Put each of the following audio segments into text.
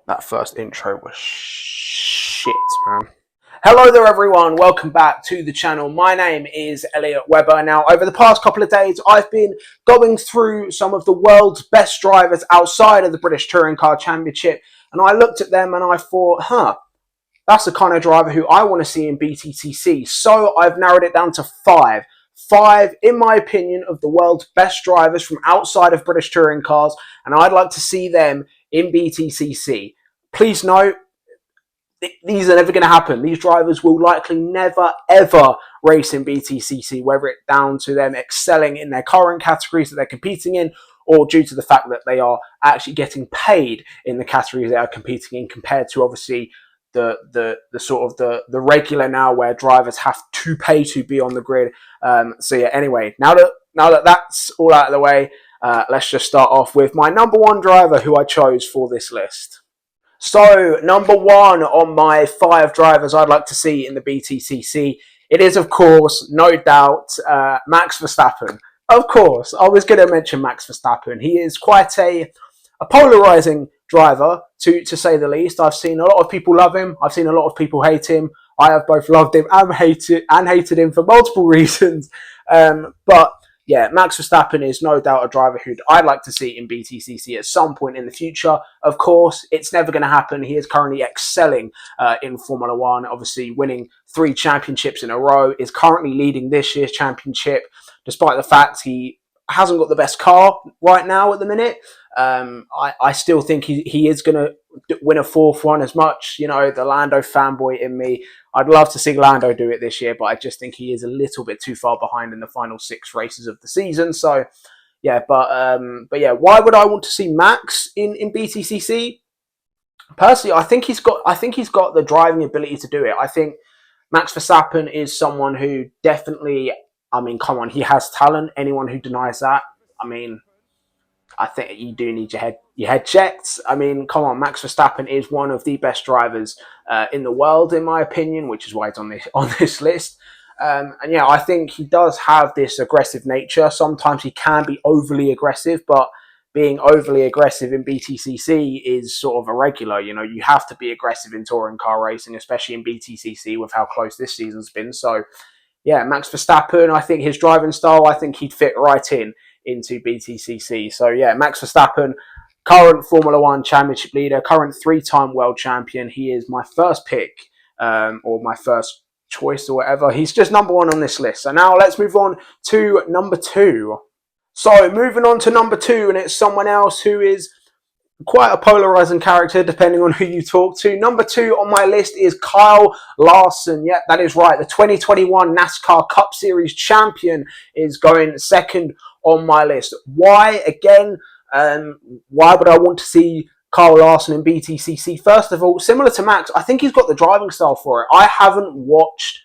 That first intro was shit, man. Hello there, everyone. Welcome back to the channel. My name is Elliot Webber. Now, over the past couple of days, I've been going through some of the world's best drivers outside of the British Touring Car Championship, and I looked at them and I thought, that's the kind of driver who I want to see in Btcc. So I've narrowed it down to five. Five, in my opinion, of the world's best drivers from outside of British touring cars, and I'd like to see them in Btcc. Please note, these are never going to happen. These drivers will likely never, ever race in Btcc, whether it's down to them excelling in their current categories that they're competing in, or due to the fact that they are actually getting paid in the categories they are competing in, compared to obviously the sort of the regular now, where drivers have to pay to be on the grid. So yeah, anyway, now that that's all out of the way, let's just start off with my number one driver who I chose for this list. So, number one on my five drivers I'd like to see in the Btcc, it is, of course, no doubt, Max Verstappen. Of course, I was going to mention Max Verstappen. He is quite a polarizing driver, to say the least. I've seen a lot of people love him. I've seen a lot of people hate him. I have both loved him and hated him for multiple reasons. But yeah, Max Verstappen is no doubt a driver who I'd like to see in Btcc at some point in the future. Of course, it's never going to happen. He is currently excelling in Formula One, obviously winning 3 championships in a row, is currently leading this year's championship, despite the fact he hasn't got the best car right now at the minute. I still think he is going to win a 4th one, as much, the Lando fanboy in me. I'd love to see Lando do it this year, but I just think he is a little bit too far behind in the final 6 races of the season. So, yeah, but yeah, why would I want to see Max in Btcc? Personally, I think he's got the driving ability to do it. I think Max Verstappen is someone who definitely, come on, he has talent. Anyone who denies that, I think you do need your head checked. Come on, Max Verstappen is one of the best drivers in the world, in my opinion, which is why it's on this list. And yeah, I think he does have this aggressive nature. Sometimes he can be overly aggressive, but being overly aggressive in Btcc is sort of irregular. You have to be aggressive in touring car racing, especially in Btcc with how close this season's been. So yeah, Max Verstappen, I think his driving style, I think he'd fit right into Btcc. So yeah, Max Verstappen, current Formula One championship leader, current 3-time world champion. He is my first pick, or my first choice, or whatever. He's just number one on this list. So now let's move on to number 2. So moving on to number 2, and it's someone else who is quite a polarizing character, depending on who you talk to. Number 2 on my list is Kyle Larson. Yep, that is right. The 2021 NASCAR Cup Series champion is going second on my list. Why? Again, why would I want to see Kyle Larson in Btcc? First of all, similar to Max, I think he's got the driving style for it. I haven't watched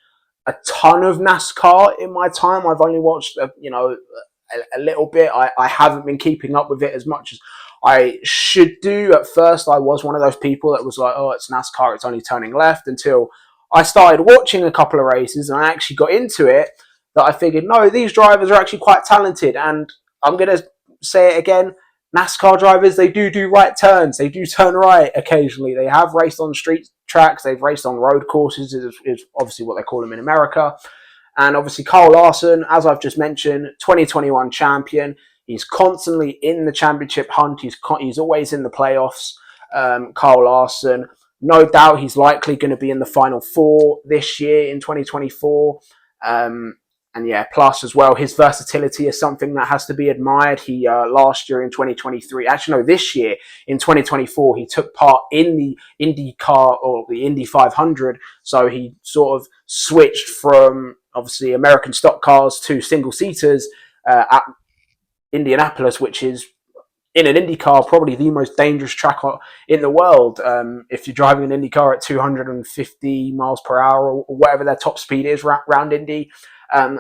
a ton of NASCAR in my time. I've only watched, a little bit. I haven't been keeping up with it as much as I should do. At first, I was one of those people that was like, oh, it's NASCAR, it's only turning left, until I started watching a couple of races and I actually got into it, that I figured, no, these drivers are actually quite talented. And I'm going to say it again, NASCAR drivers, they do right turns. They do turn right occasionally. They have raced on street tracks. They've raced on road courses, is obviously what they call them in America. And obviously Kyle Larson, as I've just mentioned, 2021 champion. He's constantly in the championship hunt. He's always in the playoffs. Kyle Larson, no doubt he's likely going to be in the final 4 this year in 2024. And yeah, plus as well, his versatility is something that has to be admired. He last year in 2023, actually no, this year in 2024, he took part in the IndyCar, or the Indy 500. So he sort of switched from obviously American stock cars to single seaters at Indianapolis, which is, in an Indy car, probably the most dangerous track in the world. If you're driving an Indy car at 250 miles per hour, or whatever their top speed is around Indy.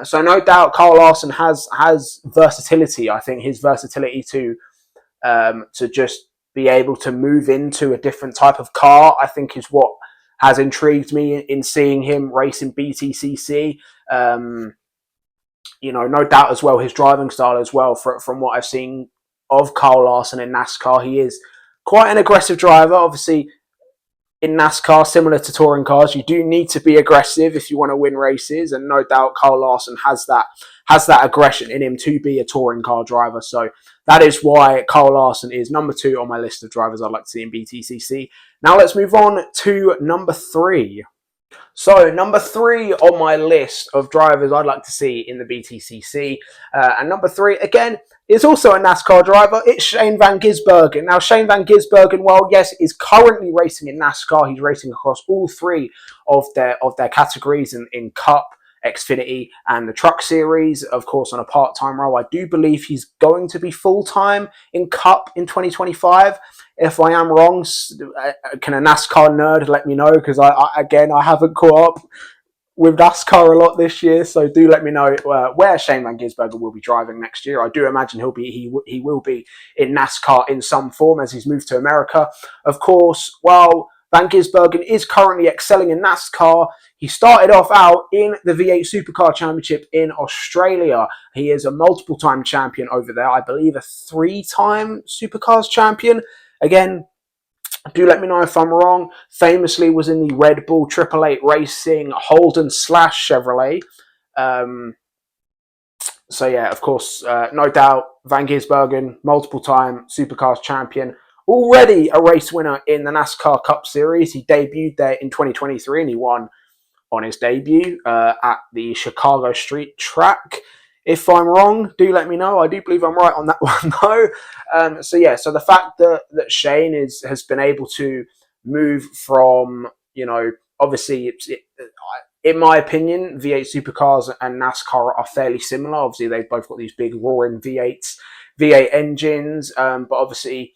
So no doubt Kyle Larson has versatility. I think his versatility to just be able to move into a different type of car, I think, is what has intrigued me in seeing him race in Btcc. No doubt as well his driving style as well, from what I've seen of Kyle Larson in NASCAR. He is quite an aggressive driver. Obviously, in NASCAR, similar to touring cars, you do need to be aggressive if you want to win races, and no doubt Kyle Larson has that aggression in him to be a touring car driver. So that is why Kyle Larson is number 2 on my list of drivers I'd like to see in BTCC. Now let's move on to number 3. So, number 3 on my list of drivers I'd like to see in the BTCC. And number 3, again, is also a NASCAR driver. It's Shane van Gisbergen. Now, Shane van Gisbergen, well, yes, is currently racing in NASCAR. He's racing across all 3 of their categories in Cup, Xfinity, and the Truck Series, of course, on a part-time role. I do believe he's going to be full-time in Cup in 2025. If I am wrong, can a NASCAR nerd let me know? Because I haven't caught up with NASCAR a lot this year, so do let me know where Shane van Gisbergen will be driving next year. I do imagine he will be in NASCAR in some form as he's moved to America. Of course, while Van Gisbergen is currently excelling in NASCAR, he started off out in the V8 Supercar Championship in Australia. He is a multiple-time champion over there. I believe a 3-time Supercars champion. Again, do let me know if I'm wrong. Famously was in the Red Bull 888 Racing Holden / Chevrolet. So yeah, of course, no doubt, Van Gisbergen, multiple-time Supercars champion. Already a race winner in the NASCAR Cup Series. He debuted there in 2023 and he won on his debut at the Chicago Street Track. If I'm wrong, do let me know. I do believe I'm right on that one, though. So the fact that Shane has been able to move from, obviously, in my opinion, V8 Supercars and NASCAR are fairly similar. Obviously, they've both got these big roaring V8 engines, but obviously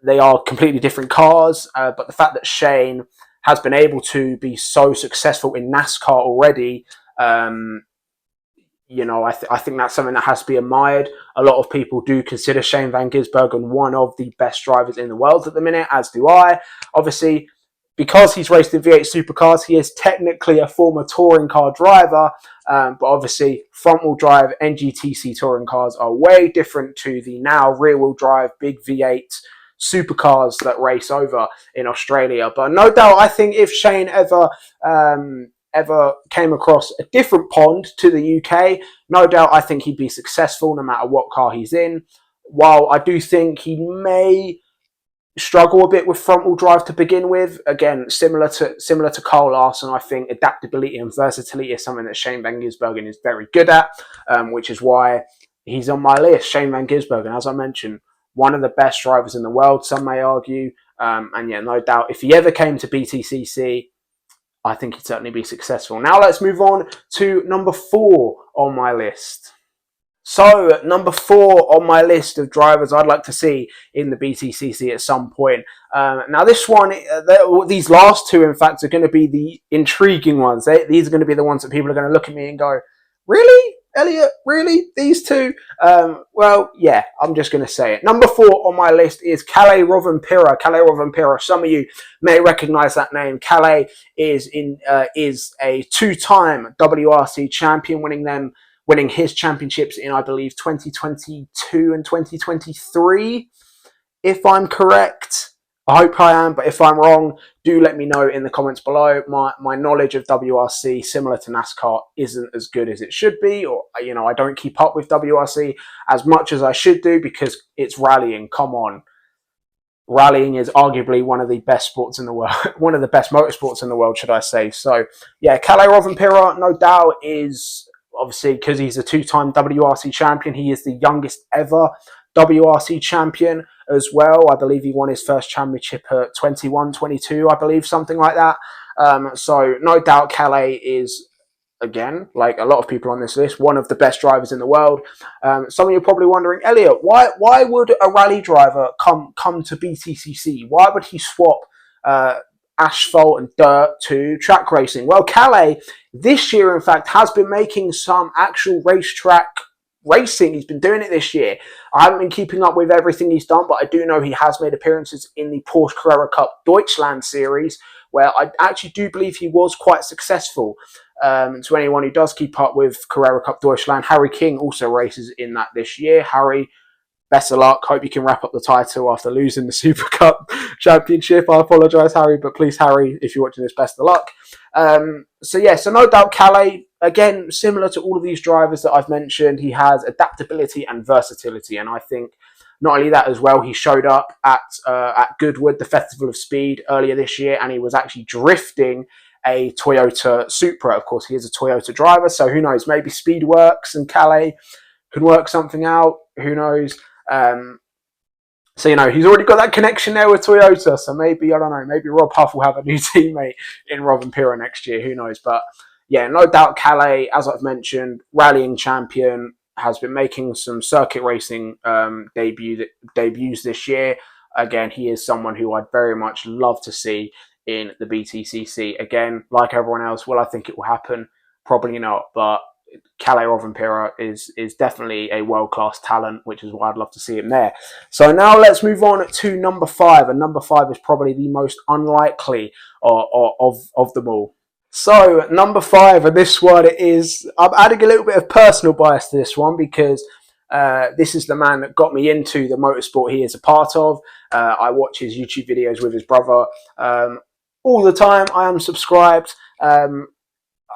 they are completely different cars. But the fact that Shane has been able to be so successful in NASCAR already, I think that's something that has to be admired. A lot of people do consider Shane van Gisbergen one of the best drivers in the world at the minute, as do I. Obviously, because he's raced in V8 Supercars, he is technically a former touring car driver, but obviously front-wheel drive NGTC touring cars are way different to the now rear-wheel drive big V8 Supercars that race over in Australia. But no doubt, I think if Shane ever came across a different pond to the UK, no doubt I think he'd be successful no matter what car he's in. While I do think he may struggle a bit with front-wheel drive to begin with, again, similar to Kyle Larson, I think adaptability and versatility is something that Shane van Gisbergen is very good at, which is why he's on my list. Shane van Gisbergen, as I mentioned, one of the best drivers in the world, some may argue, and yeah, no doubt, if he ever came to BTCC, I think he'd certainly be successful. Now let's move on to number 4 on my list. So, number 4 on my list of drivers I'd like to see in the BTCC at some point. Now this one, these last 2, in fact, are going to be the intriguing ones. These are going to be the ones that people are going to look at me and go, really? Elliot, really? These 2? Well, yeah, I'm just going to say it. Number 4 on my list is Kalle Rovanperä. Kalle Rovanperä, some of you may recognize that name. Kalle is a 2-time WRC champion, winning his championships in, I believe, 2022 and 2023, if I'm correct. I hope I am, but if I'm wrong, do let me know in the comments below. My knowledge of WRC, similar to NASCAR, isn't as good as it should be, or, I don't keep up with WRC as much as I should do because it's rallying. Come on. Rallying is arguably one of the best sports in the world, one of the best motorsports in the world, should I say. So, yeah, Kalle Rovanperä, no doubt, is obviously, because he's a 2-time WRC champion, he is the youngest ever WRC champion as well. I believe he won his first championship at 21, 22, I believe, something like that. So no doubt Kalle is, again, like a lot of people on this list, one of the best drivers in the world. Some of you are probably wondering, Elliot, why would a rally driver come to BTCC? Why would he swap asphalt and dirt to track racing? Well, Kalle, this year, in fact, has been making some actual racetrack racing. He's been doing it this year. I haven't been keeping up with everything he's done, but I do know he has made appearances in the Porsche Carrera Cup Deutschland series, where I actually do believe he was quite successful. To anyone who does keep up with Carrera Cup Deutschland, Harry King also races in that this year. Harry best of luck. Hope you can wrap up the title after losing the Super Cup Championship. I apologise, Harry, but please, Harry, if you're watching this, best of luck. So no doubt Calais, again, similar to all of these drivers that I've mentioned, he has adaptability and versatility, and I think not only that as well, he showed up at Goodwood, the Festival of Speed, earlier this year, and he was actually drifting a Toyota Supra. Of course, he is a Toyota driver, so who knows, maybe speed works and Calais can work something out, who knows. So, he's already got that connection there with Toyota. So maybe, I don't know, maybe Rob Huff will have a new teammate in Rovanpera next year. Who knows? But yeah, no doubt Calais, as I've mentioned, rallying champion, has been making some circuit racing debuts this year. Again, he is someone who I'd very much love to see in the Btcc. Again, like everyone else, will I think it will happen? Probably not. But Calais Rovanpera is definitely a world-class talent, which is why I'd love to see him there. So now let's move on to number 5, and number 5 is probably the most unlikely of them all. So number 5, and this one is, I'm adding a little bit of personal bias to this one because this is the man that got me into the motorsport he is a part of. I watch his YouTube videos with his brother all the time. I am subscribed.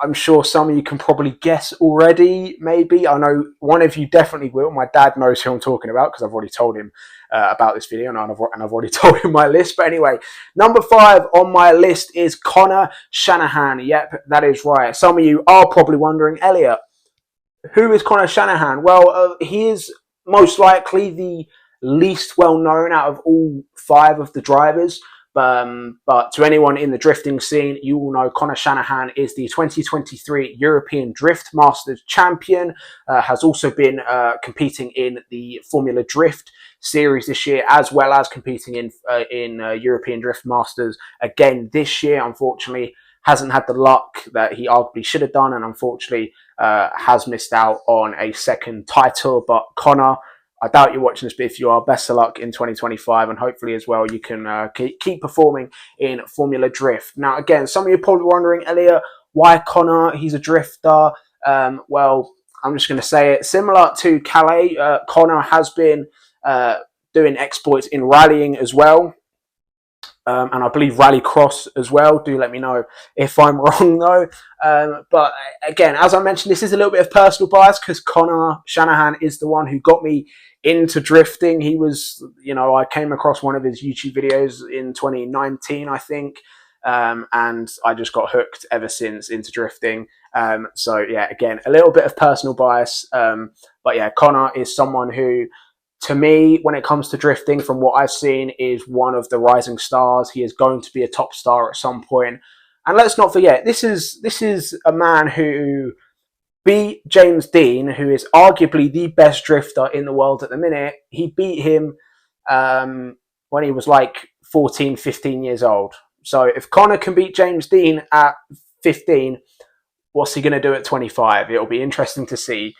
I'm sure some of you can probably guess already, maybe. I know one of you definitely will. My dad knows who I'm talking about because I've already told him about this video, and I've already told him my list. But anyway, number 5 on my list is Koen Shanahan. Yep, that is right. Some of you are probably wondering, Elliot, who is Koen Shanahan? Well, he is most likely the least well-known out of all 5 of the drivers. But to anyone in the drifting scene, you will know Koen Shanahan is the 2023 European Drift Masters champion, has also been competing in the Formula Drift series this year, as well as competing in European Drift Masters again this year. Unfortunately, hasn't had the luck that he arguably should have done, and unfortunately has missed out on a second title. But Connor, I doubt you're watching this, but if you are, best of luck in 2025, and hopefully as well you can keep performing in Formula Drift. Now, again, some of you are probably wondering, Elliot, why Connor? He's a drifter. Well, I'm just going to say it. Similar to Calais, Connor has been doing exploits in rallying as well. And I believe rallycross as well. Do let me know if I'm wrong though. But again, as I mentioned, this is a little bit of personal bias because Koen Shanahan is the one who got me into drifting. He was, I came across one of his YouTube videos in 2019, I think. And I just got hooked ever since into drifting. So yeah, again, a little bit of personal bias. But yeah, Connor is someone who, to me, when it comes to drifting, from what I've seen, is one of the rising stars. He is going to be a top star at some point. And let's not forget, this is a man who beat James Dean, who is arguably the best drifter in the world at the minute. He beat him when he was like 14, 15 years old. So if Connor can beat James Dean at 15, what's he going to do at 25? It'll be interesting to see.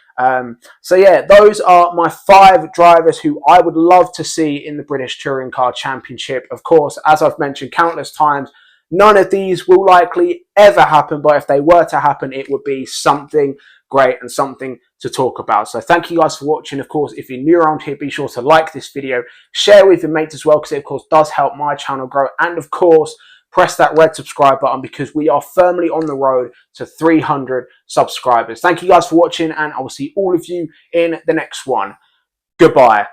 So yeah, those are my 5 drivers who I would love to see in the British Touring Car Championship. Of course, as I've mentioned countless times, none of these will likely ever happen, but if they were to happen, it would be something great and something to talk about. So thank you guys for watching. Of course, if you're new around here, be sure to like this video, share with your mates as well, because it of course does help my channel grow, and of course press that red subscribe button because we are firmly on the road to 300 subscribers. Thank you guys for watching, and I will see all of you in the next one. Goodbye.